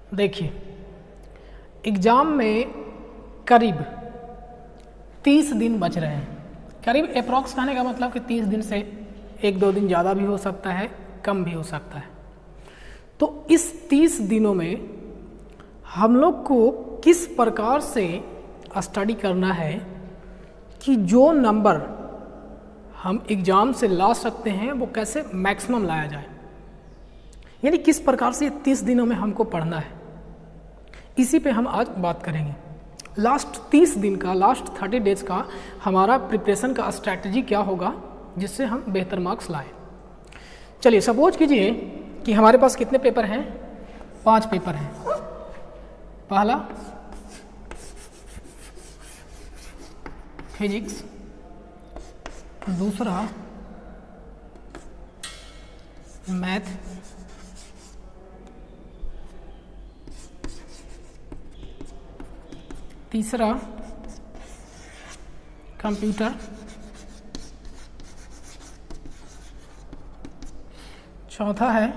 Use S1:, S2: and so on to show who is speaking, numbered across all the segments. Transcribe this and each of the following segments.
S1: देखिए, एग्ज़ाम में करीब 30 दिन बच रहे हैं। करीब अप्रॉक्स कहने का मतलब कि 30 दिन से 1-2 दिन ज़्यादा भी हो सकता है, कम भी हो सकता है। तो इस 30 दिनों में हम लोग को किस प्रकार से स्टडी करना है कि जो नंबर हम एग्ज़ाम से ला सकते हैं वो कैसे मैक्सिमम लाया जाए, यानी किस प्रकार से 30 दिनों में हमको पढ़ना है, इसी पे हम आज बात करेंगे। लास्ट 30 दिन का, लास्ट 30 डेज का हमारा प्रिपरेशन का स्ट्रैटेजी क्या होगा जिससे हम बेहतर मार्क्स लाएं। चलिए, सपोज कीजिए कि हमारे पास कितने पेपर हैं? 5 पेपर हैं। पहला फिजिक्स, दूसरा मैथ, तीसरा कंप्यूटर, चौथा है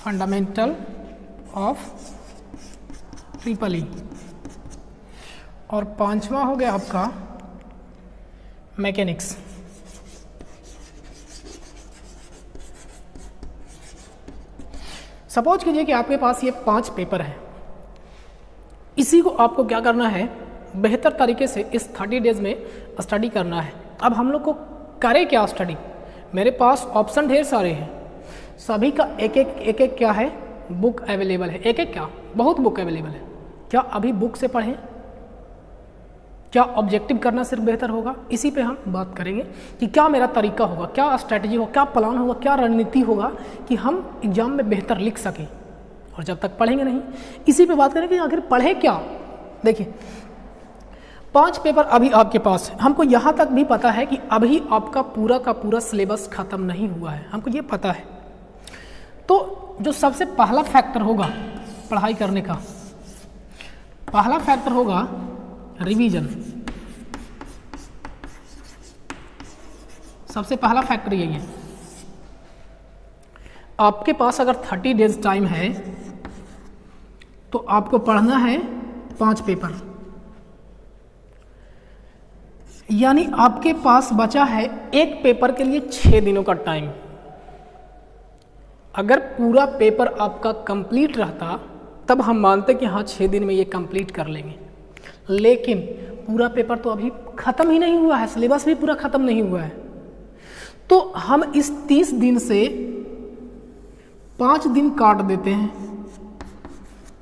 S1: फंडामेंटल ऑफ ट्रिपल ई, और 5वां हो गया आपका मैकेनिक्स। सपोज कीजिए कि आपके पास ये 5 पेपर हैं। इसी को आपको क्या करना है, बेहतर तरीके से इस 30 डेज में स्टडी करना है। अब हम लोग को करें क्या स्टडी? मेरे पास ऑप्शन ढेर सारे हैं, सभी का एक एक क्या है, बुक अवेलेबल है। एक क्या, बहुत बुक अवेलेबल है। क्या अभी बुक से पढ़ें? क्या ऑब्जेक्टिव करना सिर्फ बेहतर होगा? इसी पे हम बात करेंगे कि क्या मेरा तरीका होगा, क्या स्ट्रैटेजी होगा, क्या प्लान होगा, क्या रणनीति होगा कि हम एग्जाम में बेहतर लिख सकें। और जब तक पढ़ेंगे नहीं, इसी पे बात करेंगे कि आखिर पढ़े क्या। देखिए, 5 पेपर अभी आपके पास है। हमको यहाँ तक भी पता है कि अभी आपका पूरा का पूरा सिलेबस खत्म नहीं हुआ है, हमको ये पता है। तो जो सबसे पहला फैक्टर होगा पढ़ाई करने का, पहला फैक्टर होगा रिवीजन। सबसे पहला फैक्टर यही है। आपके पास अगर 30 डेज टाइम है तो आपको पढ़ना है 5 पेपर, यानी आपके पास बचा है एक पेपर के लिए 6 दिनों का टाइम। अगर पूरा पेपर आपका कंप्लीट रहता तब हम मानते कि हाँ 6 दिन में ये कंप्लीट कर लेंगे, लेकिन पूरा पेपर तो अभी ख़त्म ही नहीं हुआ है, सिलेबस भी पूरा ख़त्म नहीं हुआ है। तो हम इस 30 दिन से 5 दिन काट देते हैं,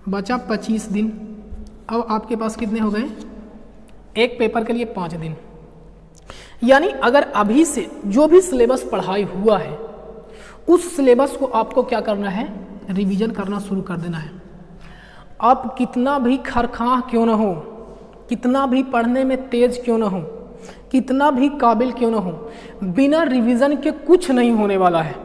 S1: बचा 25 दिन। अब आपके पास कितने हो गए? एक पेपर के लिए 5 दिन। यानी अगर अभी से जो भी सिलेबस पढ़ाई हुआ है उस सिलेबस को आपको क्या करना है, रिवीजन करना शुरू कर देना है। आप कितना भी खरखां क्यों ना हो, कितना भी पढ़ने में तेज क्यों ना हो, कितना भी काबिल क्यों ना हो, बिना रिवीजन के कुछ नहीं होने वाला है।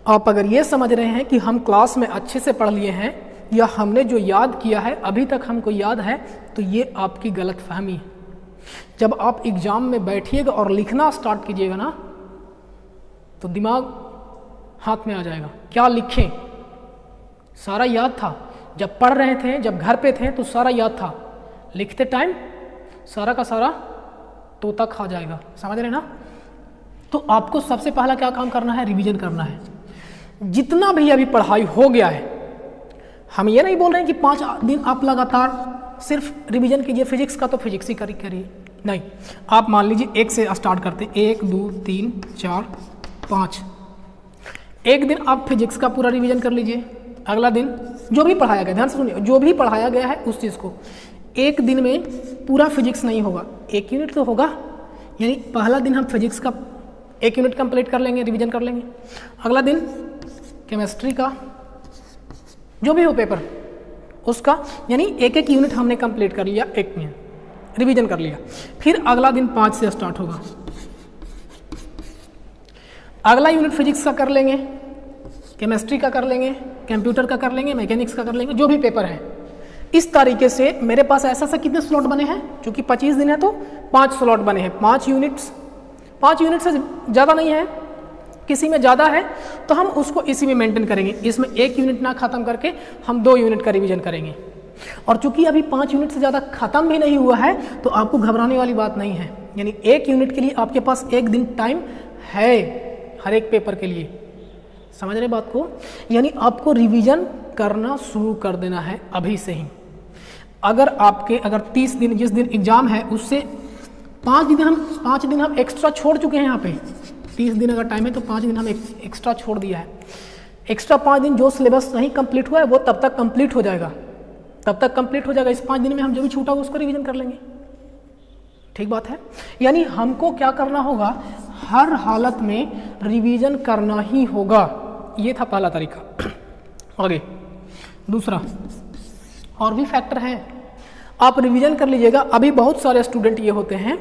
S1: आप अगर ये समझ रहे हैं कि हम क्लास में अच्छे से पढ़ लिए हैं या हमने जो याद किया है अभी तक हमको याद है, तो ये आपकी गलतफहमी है। जब आप एग्जाम में बैठिएगा और लिखना स्टार्ट कीजिएगा ना, तो दिमाग हाथ में आ जाएगा। क्या लिखें, सारा याद था। जब पढ़ रहे थे, जब घर पे थे तो सारा याद था, लिखते टाइम सारा का सारा तोता खा जाएगा। समझ रहे ना? तो आपको सबसे पहला क्या काम करना है, रिवीजन करना है। जितना भी अभी पढ़ाई हो गया है, हम ये नहीं बोल रहे हैं कि 5 दिन आप लगातार सिर्फ रिवीजन कीजिए। फिजिक्स का तो फिजिक्स ही करिए, नहीं। आप मान लीजिए 1 से स्टार्ट करते, 1 2 3 4 5। एक दिन आप फिजिक्स का पूरा रिवीजन कर लीजिए। अगला दिन जो भी पढ़ाया गया, ध्यान से सुनिए, जो भी पढ़ाया गया है उस चीज़ को, एक दिन में पूरा फिजिक्स नहीं होगा, 1 यूनिट तो होगा। यानी पहला दिन हम फिजिक्स का 1 यूनिट कंप्लीट कर लेंगे, रिवीजन कर लेंगे। अगला दिन केमिस्ट्री का जो भी हो पेपर उसका, यानी 1 यूनिट हमने कंप्लीट कर लिया, 1 में रिवीजन कर लिया। फिर अगला दिन 5 से स्टार्ट होगा। अगला यूनिट फिजिक्स का कर लेंगे, केमिस्ट्री का कर लेंगे, कंप्यूटर का कर लेंगे, मैकेनिक्स का कर लेंगे, जो भी पेपर है। इस तरीके से मेरे पास ऐसा कितने स्लॉट बने हैं, क्योंकि 25 दिन है तो 5 स्लॉट बने हैं। 5 यूनिट्स से ज़्यादा नहीं है, किसी में ज़्यादा है तो हम उसको इसी में मेंटेन करेंगे, इसमें 1 यूनिट ना ख़त्म करके हम 2 यूनिट का रिवीजन करेंगे। और चूंकि अभी 5 यूनिट से ज़्यादा ख़त्म भी नहीं हुआ है तो आपको घबराने वाली बात नहीं है, यानी 1 यूनिट के लिए आपके पास 1 दिन टाइम है हर एक पेपर के लिए। समझ रहे बात को? यानी आपको रिवीजन करना शुरू कर देना है अभी से ही। अगर 30 दिन जिस दिन एग्ज़ाम है उससे 5 दिन हम एक्स्ट्रा छोड़ चुके हैं। यहाँ पे 30 दिन अगर टाइम है तो 5 दिन हम एक्स्ट्रा छोड़ दिया है। एक्स्ट्रा 5 दिन जो सिलेबस नहीं कंप्लीट हुआ है वो तब तक कंप्लीट हो जाएगा, इस 5 दिन में हम जो भी छूटा उसको रिवीजन कर लेंगे। ठीक बात है? यानी हमको क्या करना होगा, हर हालत में रिवीजन करना ही होगा। ये था पहला तरीका। आगे दूसरा, और भी फैक्टर है, आप रिवीजन कर लीजिएगा। अभी बहुत सारे स्टूडेंट ये होते हैं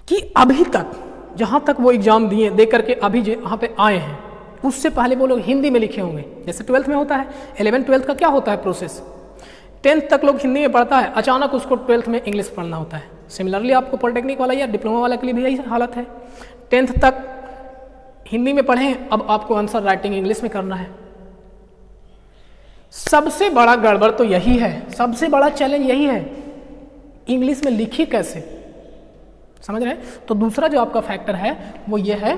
S1: कि अभी तक जहाँ तक वो एग्ज़ाम दिए दे करके अभी यहाँ पे आए हैं उससे पहले वो लोग हिंदी में लिखे होंगे। जैसे 12th में होता है, 11th-12th का क्या होता है प्रोसेस, 10th तक लोग हिंदी में पढ़ता है, अचानक उसको 12th में इंग्लिश पढ़ना होता है। सिमिलरली आपको पॉलिटेक्निक वाला या डिप्लोमा वाला के लिए भी यही हालत है। 10th तक हिंदी में पढ़ें, अब आपको आंसर राइटिंग इंग्लिश में करना है। सबसे बड़ा गड़बड़ तो यही है, सबसे बड़ा चैलेंज यही है, इंग्लिश में लिखी कैसे। समझ रहे हैं? तो दूसरा जो आपका फैक्टर है वो ये है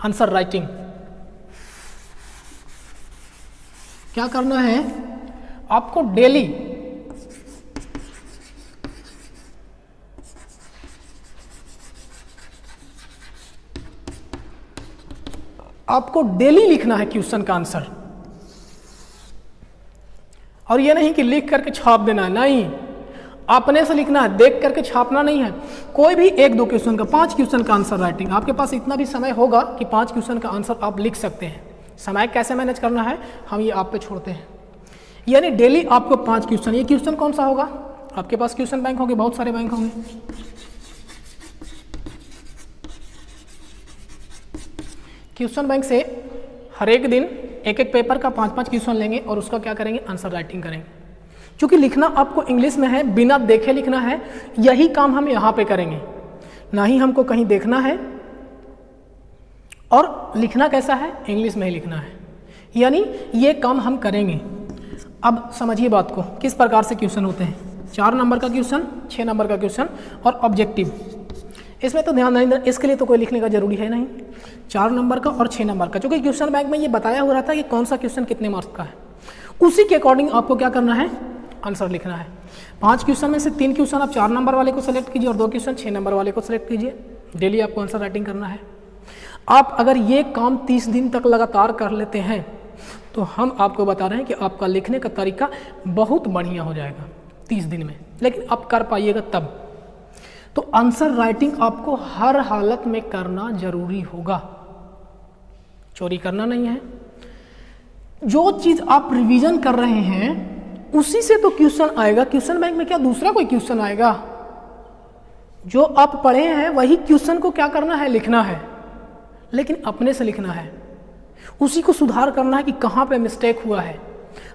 S1: आंसर राइटिंग। क्या करना है आपको, डेली लिखना है क्वेश्चन का आंसर। और ये नहीं कि लिख करके छाप देना है, नहीं, अपने से लिखना है, देख करके छापना नहीं है। कोई भी 1-2 क्वेश्चन का, 5 क्वेश्चन का आंसर राइटिंग, आपके पास इतना भी समय होगा कि 5 क्वेश्चन का आंसर आप लिख सकते हैं। समय कैसे मैनेज करना है हम ये आप पे छोड़ते हैं। यानी डेली आपको 5 क्वेश्चन, ये क्वेश्चन कौन सा होगा, आपके पास क्वेश्चन बैंक होंगे, बहुत सारे बैंक होंगे। क्वेश्चन बैंक से हर एक दिन एक पेपर का 5-5 क्वेश्चन लेंगे और उसका क्या करेंगे, आंसर राइटिंग करेंगे। क्योंकि लिखना आपको इंग्लिश में है, बिना देखे लिखना है, यही काम हम यहाँ पे करेंगे, ना ही हमको कहीं देखना है। और लिखना कैसा है, इंग्लिश में ही लिखना है, यानी ये काम हम करेंगे। अब समझिए बात को, किस प्रकार से क्वेश्चन होते हैं। 4 नंबर का क्वेश्चन, 6 नंबर का क्वेश्चन और ऑब्जेक्टिव। इसमें तो ध्यान नहीं, इसके लिए तो कोई लिखने का जरूरी है नहीं। 4 नंबर का और 6 नंबर का, क्योंकि क्वेश्चन बैंक में ये बताया हुआ रहता है कि कौन सा क्वेश्चन कितने मार्क्स का है, उसी के अकॉर्डिंग आपको क्या करना है, आंसर लिखना है। 5 क्वेश्चन में से 3 क्वेश्चन आप 4 नंबर वाले को सेलेक्ट कीजिए और 2 क्वेश्चन 6 नंबर वाले को सेलेक्ट कीजिए। डेली आपको आंसर राइटिंग करना है। आप अगर ये काम 30 दिन तक लगातार कर लेते हैं तो हम आपको बता रहे हैं कि आपका लिखने का तरीका बहुत बढ़िया हो जाएगा 30 दिन में। लेकिन आप कर पाइएगा तब। तो आंसर राइटिंग आपको हर हालत में करना जरूरी होगा, चोरी करना नहीं है। जो चीज़ आप रिवीजन कर रहे हैं उसी से तो क्वेश्चन आएगा। क्वेश्चन बैंक में क्या दूसरा कोई क्वेश्चन आएगा? जो आप पढ़े हैं वही क्वेश्चन को क्या करना है, लिखना है, लेकिन अपने से लिखना है। उसी को सुधार करना है कि कहाँ पे मिस्टेक हुआ है,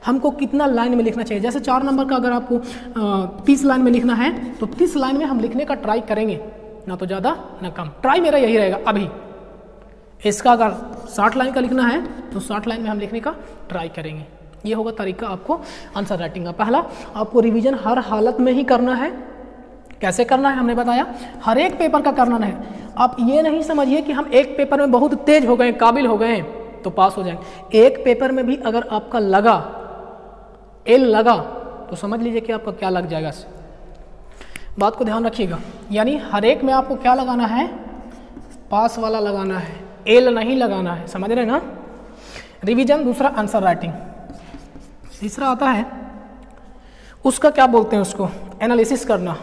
S1: हमको कितना लाइन में लिखना चाहिए। जैसे 4 नंबर का अगर आपको 30 लाइन में लिखना है तो 30 लाइन में हम लिखने का ट्राई करेंगे, ना तो ज़्यादा ना कम। ट्राई मेरा यही रहेगा। अभी इसका अगर 60 लाइन का लिखना है तो 60 लाइन में हम लिखने का ट्राई करेंगे। ये होगा तरीका आपको आंसर राइटिंग का। पहला, आपको रिवीजन हर हालत में ही करना है। कैसे करना है हमने बताया, हर एक पेपर का करना है। आप ये नहीं समझिए कि हम एक पेपर में बहुत तेज हो गए, काबिल हो गए तो पास हो जाएंगे। एक पेपर में भी अगर आपका लगा, एल लगा, तो समझ लीजिए कि आपका क्या लग जाएगा। बात को ध्यान रखिएगा। यानी हर एक में आपको क्या लगाना है, पास वाला लगाना है, एल नहीं लगाना है। समझ रहे ना? रिवीजन। दूसरा आंसर राइटिंग। तीसरा आता है उसका क्या बोलते हैं, उसको एनालिसिस करना।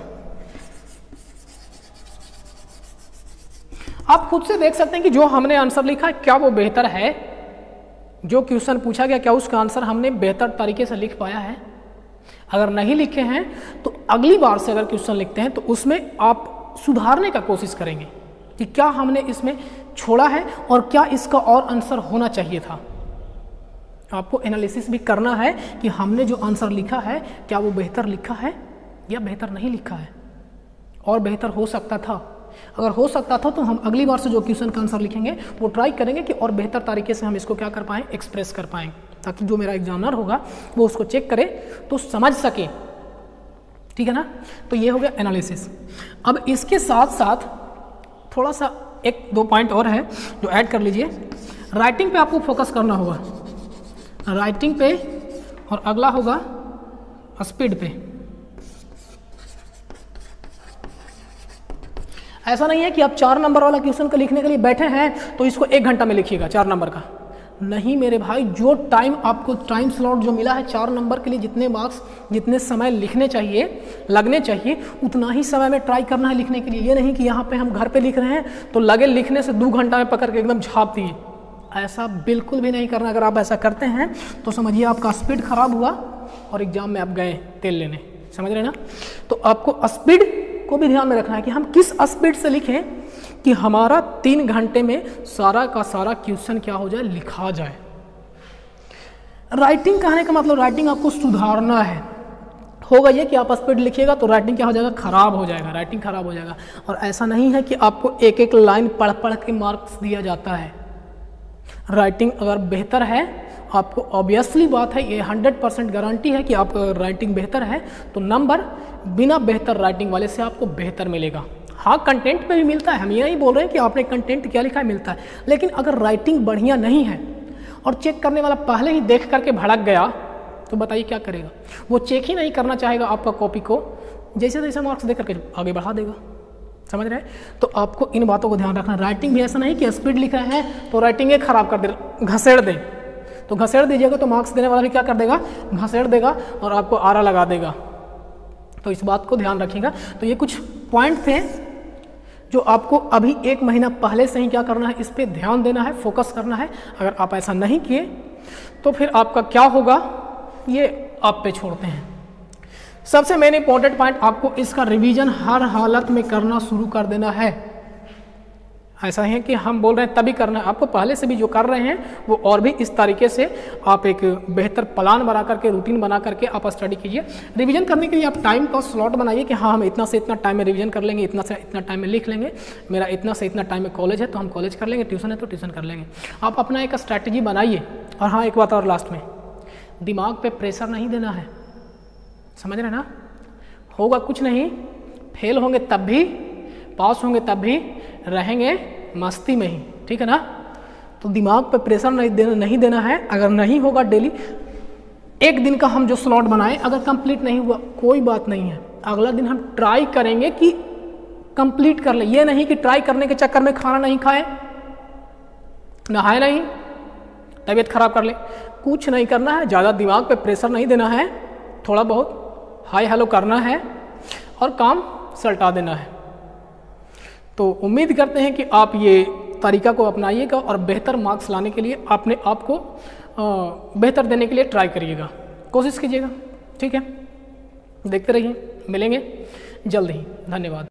S1: आप खुद से देख सकते हैं कि जो हमने आंसर लिखा है क्या वो बेहतर है, जो क्वेश्चन पूछा गया क्या उसका आंसर हमने बेहतर तरीके से लिख पाया है। अगर नहीं लिखे हैं तो अगली बार से अगर क्वेश्चन लिखते हैं तो उसमें आप सुधारने का कोशिश करेंगे कि क्या हमने इसमें छोड़ा है और क्या इसका और आंसर होना चाहिए था। आपको एनालिसिस भी करना है कि हमने जो आंसर लिखा है क्या वो बेहतर लिखा है या बेहतर नहीं लिखा है, और बेहतर हो सकता था। अगर हो सकता था तो हम अगली बार से जो क्वेश्चन का आंसर लिखेंगे वो ट्राई करेंगे कि और बेहतर तरीके से हम इसको क्या कर पाएँ, एक्सप्रेस कर पाएँ, ताकि जो मेरा एग्जामिनर होगा वो उसको चेक करे तो समझ सके। ठीक है ना। तो ये हो गया एनालिसिस। अब इसके साथ साथ थोड़ा सा 1-2 पॉइंट और है जो ऐड कर लीजिए। राइटिंग पे आपको फोकस करना होगा, राइटिंग पे, और अगला होगा स्पीड पे। ऐसा नहीं है कि आप 4 नंबर वाला क्वेश्चन को लिखने के लिए बैठे हैं तो इसको 1 घंटा में लिखिएगा 4 नंबर का। नहीं मेरे भाई, जो टाइम आपको, टाइम स्लॉट जो मिला है 4 नंबर के लिए, जितने मार्क्स, जितने समय लिखने चाहिए, लगने चाहिए, उतना ही समय में ट्राई करना है लिखने के लिए। ये नहीं कि यहाँ पे हम घर पे लिख रहे हैं तो लगे लिखने से 2 घंटा में पकड़ के एकदम झाप दिए, ऐसा बिल्कुल भी नहीं करना। अगर आप ऐसा करते हैं तो समझिए आपका स्पीड खराब हुआ और एग्जाम में आप गए तेल लेने, समझ रहे ना। तो आपको स्पीड को भी ध्यान में रखना है कि हम किस स्पीड से लिखें कि हमारा 3 घंटे में सारा का सारा क्वेश्चन क्या हो जाए, लिखा जाए। राइटिंग कहने का मतलब राइटिंग आपको सुधारना है। होगा ये कि आप स्पीड लिखिएगा तो राइटिंग क्या हो जाएगा, खराब हो जाएगा, राइटिंग खराब हो जाएगा। और ऐसा नहीं है कि आपको एक एक लाइन पढ़ पढ़ के मार्क्स दिया जाता है। राइटिंग अगर बेहतर है, आपको ऑब्वियसली बात है, ये 100% गारंटी है कि आप राइटिंग बेहतर है तो नंबर बिना बेहतर राइटिंग वाले से आपको बेहतर मिलेगा। हाँ, कंटेंट पे भी मिलता है, हम ये नहीं बोल रहे हैं कि आपने कंटेंट क्या लिखा है, मिलता है। लेकिन अगर राइटिंग बढ़िया नहीं है और चेक करने वाला पहले ही देख करके भड़क गया तो बताइए क्या करेगा। वो चेक ही नहीं करना चाहेगा आपका कॉपी को, जैसे तैसे मार्क्स दे करके आगे बढ़ा देगा, समझ रहे हैं। तो आपको इन बातों को ध्यान रखना। राइटिंग भी ऐसा नहीं कि स्पीड लिख रहे हैं तो राइटिंग ही खराब कर दे, घसेड़ दें, तो घसेड़ दीजिएगा तो मार्क्स देने वाला भी क्या कर देगा, घसेड़ देगा और आपको आरा लगा देगा। तो इस बात को ध्यान रखिएगा। तो ये कुछ पॉइंट थे जो आपको अभी 1 महीना पहले से ही क्या करना है, इस पर ध्यान देना है, फोकस करना है। अगर आप ऐसा नहीं किए तो फिर आपका क्या होगा ये आप पे छोड़ते हैं। सबसे मेन इंपॉर्टेंट पॉइंट, आपको इसका रिवीजन हर हालत में करना शुरू कर देना है। ऐसा है कि हम बोल रहे हैं तभी करना है, आपको पहले से भी जो कर रहे हैं वो और भी इस तरीके से आप एक बेहतर प्लान बना करके, रूटीन बना करके आप स्टडी कीजिए। रिवीजन करने के लिए आप टाइम का स्लॉट बनाइए कि हाँ हम इतना से इतना टाइम में रिवीजन कर लेंगे, इतना से इतना टाइम में लिख लेंगे, मेरा इतना से इतना टाइम में कॉलेज है तो हम कॉलेज कर लेंगे, ट्यूशन है तो ट्यूशन कर लेंगे। आप अपना एक स्ट्रैटेजी बनाइए। और हाँ, एक बात और लास्ट में, दिमाग पर प्रेशर नहीं देना है, समझ रहे ना। होगा कुछ नहीं, फेल होंगे तब भी, पास होंगे तब भी, रहेंगे मस्ती में ही, ठीक है ना। तो दिमाग पे प्रेशर नहीं देना है। अगर नहीं होगा डेली, एक दिन का हम जो स्लॉट बनाए, अगर कंप्लीट नहीं हुआ कोई बात नहीं है, अगला दिन हम ट्राई करेंगे कि कंप्लीट कर ले। ये नहीं कि ट्राई करने के चक्कर में खाना नहीं खाए, नहाए नहीं, तबीयत खराब कर ले, कुछ नहीं करना है। ज़्यादा दिमाग पे प्रेशर नहीं देना है, थोड़ा बहुत हाय हेलो करना है और काम सलटा देना है। तो उम्मीद करते हैं कि आप ये तरीका को अपनाइएगा और बेहतर मार्क्स लाने के लिए अपने आप को बेहतर देने के लिए ट्राई करिएगा, कोशिश कीजिएगा, ठीक है। देखते रहिए, मिलेंगे जल्द ही। धन्यवाद।